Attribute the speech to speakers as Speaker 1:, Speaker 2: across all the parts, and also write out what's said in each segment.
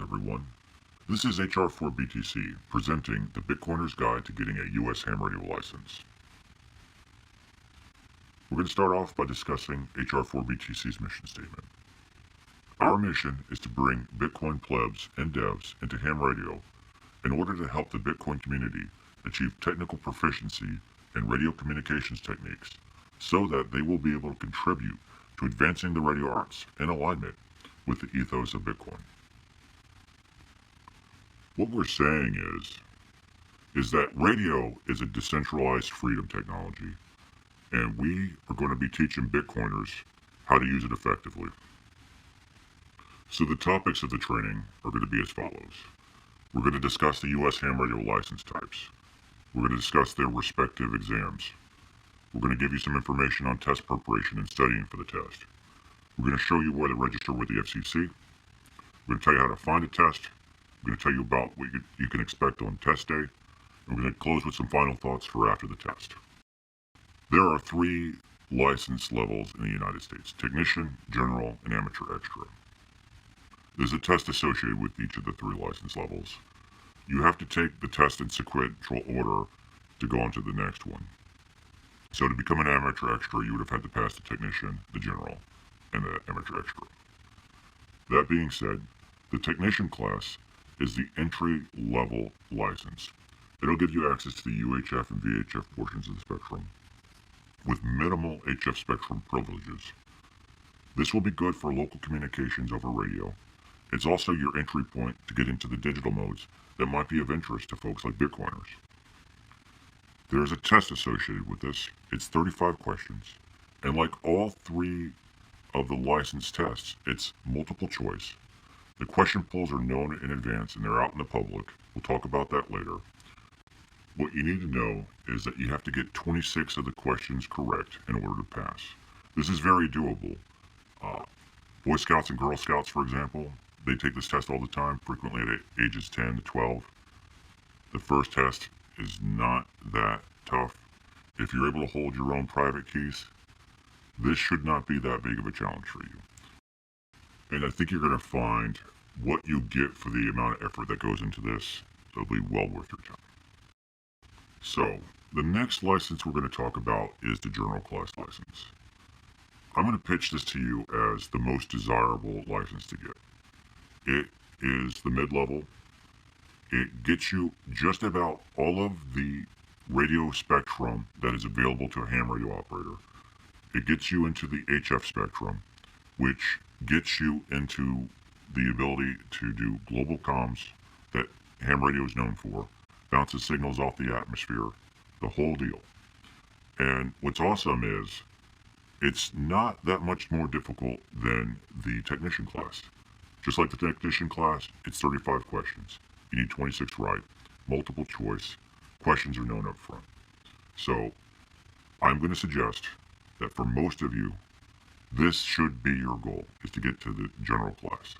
Speaker 1: everyone. This is HR4BTC presenting the Bitcoiner's Guide to Getting a U.S. Ham Radio License. We're going to start off by discussing HR4BTC's mission statement. Our mission is to bring Bitcoin Plebs and Devs into ham radio in order to help the Bitcoin community achieve technical proficiency in radio communications techniques so that they will be able to contribute to advancing the radio arts in alignment with the ethos of Bitcoin. What we're saying is that radio is a decentralized freedom technology, and we are going to be teaching Bitcoiners how to use it effectively. So the topics of the training are going to be as follows. We're going to discuss the U.S. ham radio license types. We're going to discuss their respective exams. We're going to give you some information on test preparation and studying for the test. We're going to show you where to register with the FCC. We're going to tell you how to find a test. We're going to tell you about what you can expect on test day. And we're going to close with some final thoughts for after the test. There are 3 license levels in the United States: Technician, General, and Amateur Extra. There's a test associated with each of the 3 license levels. You have to take the test in sequential order to go on to the next one. So to become an Amateur Extra, you would have had to pass the Technician, the General, and the Amateur Extra. That being said, the Technician class is the entry-level license. It'll give you access to the UHF and VHF portions of the spectrum with minimal HF spectrum privileges. This will be good for local communications over radio. It's also your entry point to get into the digital modes that might be of interest to folks like Bitcoiners. There is a test associated with this. It's 35 questions, and like all 3 of the license tests, it's multiple choice. The question polls are known in advance and they're out in the public. We'll talk about that later. What you need to know is that you have to get 26 of the questions correct in order to pass. This is very doable. Boy Scouts and Girl Scouts, for example, they take this test all the time, frequently at ages 10 to 12. The first test is not that tough. If you're able to hold your own private keys, this should not be that big of a challenge for you. And I think you're going to find what you get for the amount of effort that goes into this, it'll be well worth your time. So, the next license we're going to talk about is the General Class license. I'm going to pitch this to you as the most desirable license to get. It is the mid-level. It gets you just about all of the radio spectrum that is available to a ham radio operator. It gets you into the HF spectrum, which gets you into the ability to do global comms that ham radio is known for, bounces signals off the atmosphere, the whole deal. And what's awesome is it's not that much more difficult than the Technician class. Just like the Technician class, it's 35 questions. You need 26 right, multiple choice, questions are known up front. So I'm going to suggest that for most of you, this should be your goal, is to get to the General class.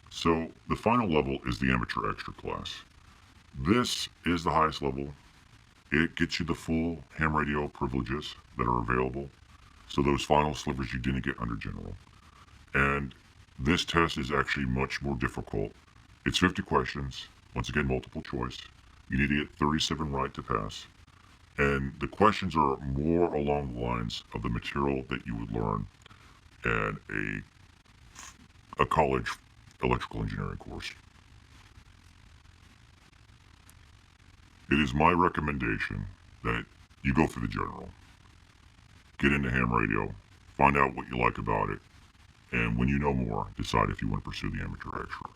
Speaker 1: So the final level is the Amateur Extra class. This is the highest level. It gets you the full ham radio privileges that are available. So those final slivers you didn't get under General. And this test is actually much more difficult. It's 50 questions, once again multiple choice. You need to get 37 right to pass. And the questions are more along the lines of the material that you would learn in a college electrical engineering course. It is my recommendation that you go for the General. Get into ham radio, find out what you like about it, and when you know more, decide if you want to pursue the Amateur Extra.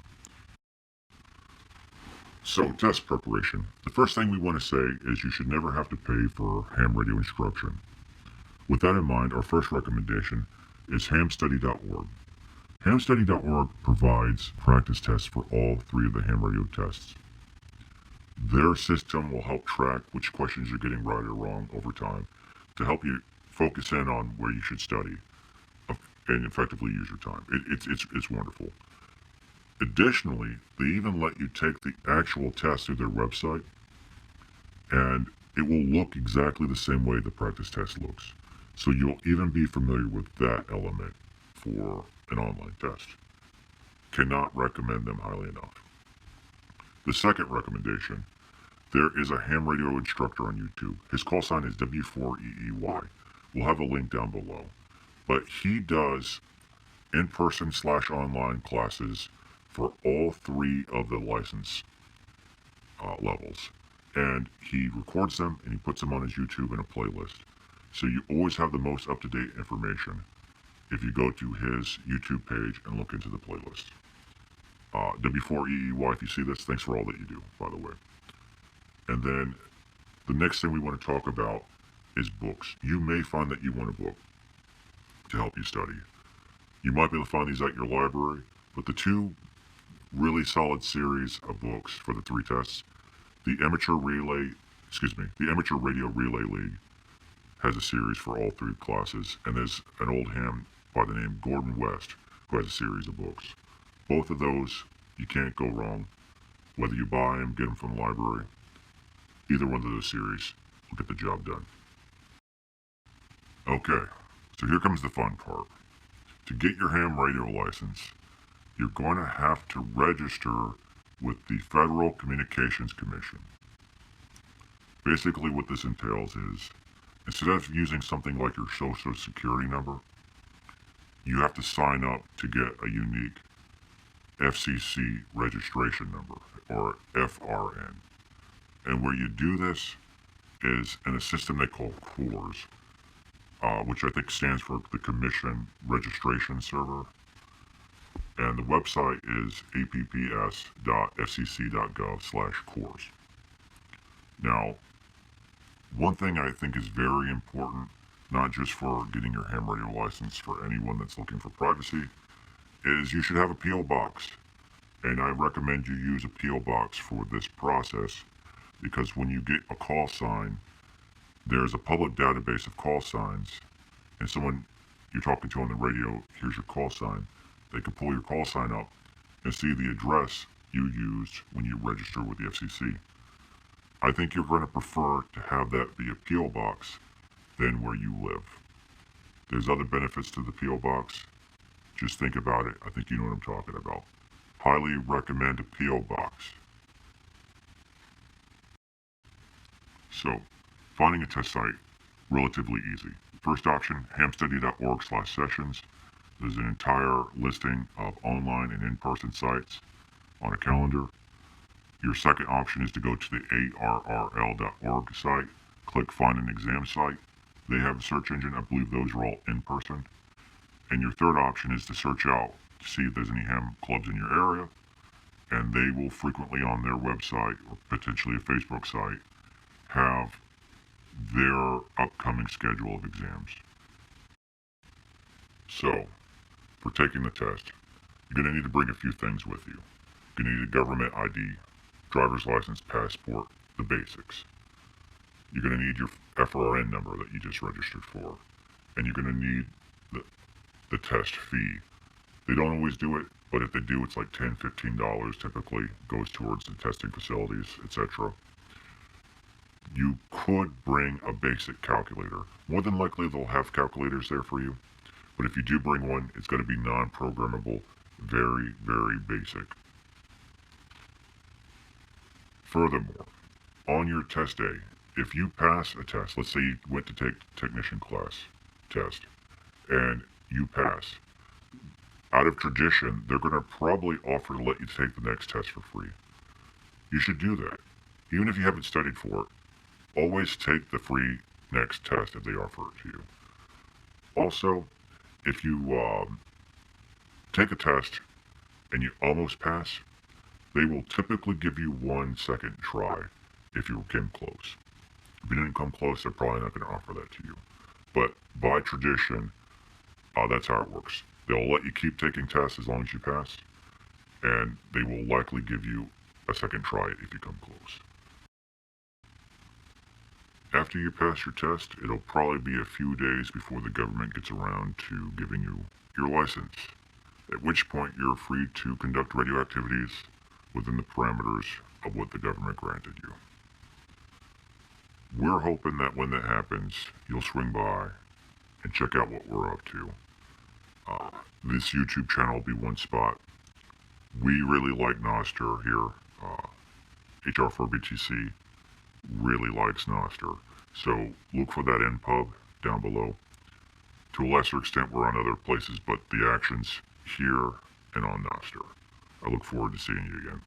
Speaker 1: So, test preparation. The first thing we want to say is you should never have to pay for ham radio instruction. With that in mind, our first recommendation is hamstudy.org. Hamstudy.org provides practice tests for all 3 of the ham radio tests. Their system will help track which questions you're getting right or wrong over time to help you focus in on where you should study and effectively use your time. It's wonderful. Additionally, they even let you take the actual test through their website, and it will look exactly the same way the practice test looks. So you'll even be familiar with that element for an online test. Cannot recommend them highly enough. The second recommendation, there is a ham radio instructor on YouTube. His call sign is W4EEY. We'll have a link down below. But he does in-person/online classes for all three of the license levels. And he records them and he puts them on his YouTube in a playlist. So you always have the most up-to-date information if you go to his YouTube page and look into the playlist. W4EEY, if you see this, thanks for all that you do, by the way. And then the next thing we want to talk about is books. You may find that you want a book to help you study. You might be able to find these at your library, but the two really solid series of books for the three tests, the Amateur Radio Relay League has a series for all three classes, and there's an old ham by the name Gordon West who has a series of books. Both of those, you can't go wrong. Whether you buy them, get them from the library, either one of those series will get the job done. Okay, so here comes the fun part. To get your ham radio license, you're going to have to register with the Federal Communications Commission. Basically what this entails is, instead of using something like your social security number, you have to sign up to get a unique FCC registration number, or FRN. And where you do this is in a system they call CORS, which I think stands for the Commission Registration Server. And the website is apps.fcc.gov/CORS. Now, one thing I think is very important, not just for getting your ham radio license, for anyone that's looking for privacy, is you should have a P.O. box. And I recommend you use a P.O. box for this process, because when you get a call sign, there's a public database of call signs, and someone you're talking to on the radio here's your call sign. They can pull your call sign up and see the address you used when you register with the FCC. I think you're going to prefer to have that be a P.O. box than where you live. There's other benefits to the P.O. box. Just think about it. I think you know what I'm talking about. Highly recommend a P.O. box. So, finding a test site, relatively easy. First option, hamstudy.org/sessions. There's an entire listing of online and in-person sites on a calendar. Your second option is to go to the ARRL.org site, click Find an Exam Site. They have a search engine. I believe those are all in person. And your third option is to search out to see if there's any ham clubs in your area. And they will frequently on their website, or potentially a Facebook site, have their upcoming schedule of exams. So, for taking the test, you're going to need to bring a few things with you. You're going to need a government ID, driver's license, passport, the basics. You're going to need your FRN number that you just registered for. And you're going to need the test fee. They don't always do it, but if they do, it's like $10, $15 typically, goes towards the testing facilities, etc. You could bring a basic calculator. More than likely they'll have calculators there for you, but if you do bring one, it's going to be non-programmable, very, very basic. Furthermore, on your test day, if you pass a test, let's say you went to take technician class test, and you pass, out of tradition, they're going to probably offer to let you take the next test for free. You should do that. Even if you haven't studied for it, always take the free next test if they offer it to you. Also, if you take a test and you almost pass, they will typically give you 1 second try if you came close. If you didn't come close, they're probably not going to offer that to you. But by tradition, that's how it works. They'll let you keep taking tests as long as you pass, and they will likely give you a second try if you come close. After you pass your test, it'll probably be a few days before the government gets around to giving you your license, at which point you're free to conduct radio activities within the parameters of what the government granted you. We're hoping that when that happens, you'll swing by and check out what we're up to. This YouTube channel will be one spot We really like nostr here. HR4BTC really likes nostr. So look for that npub down below. To a lesser extent, we're on other places, but the action's here and on nostr. I look forward to seeing you again.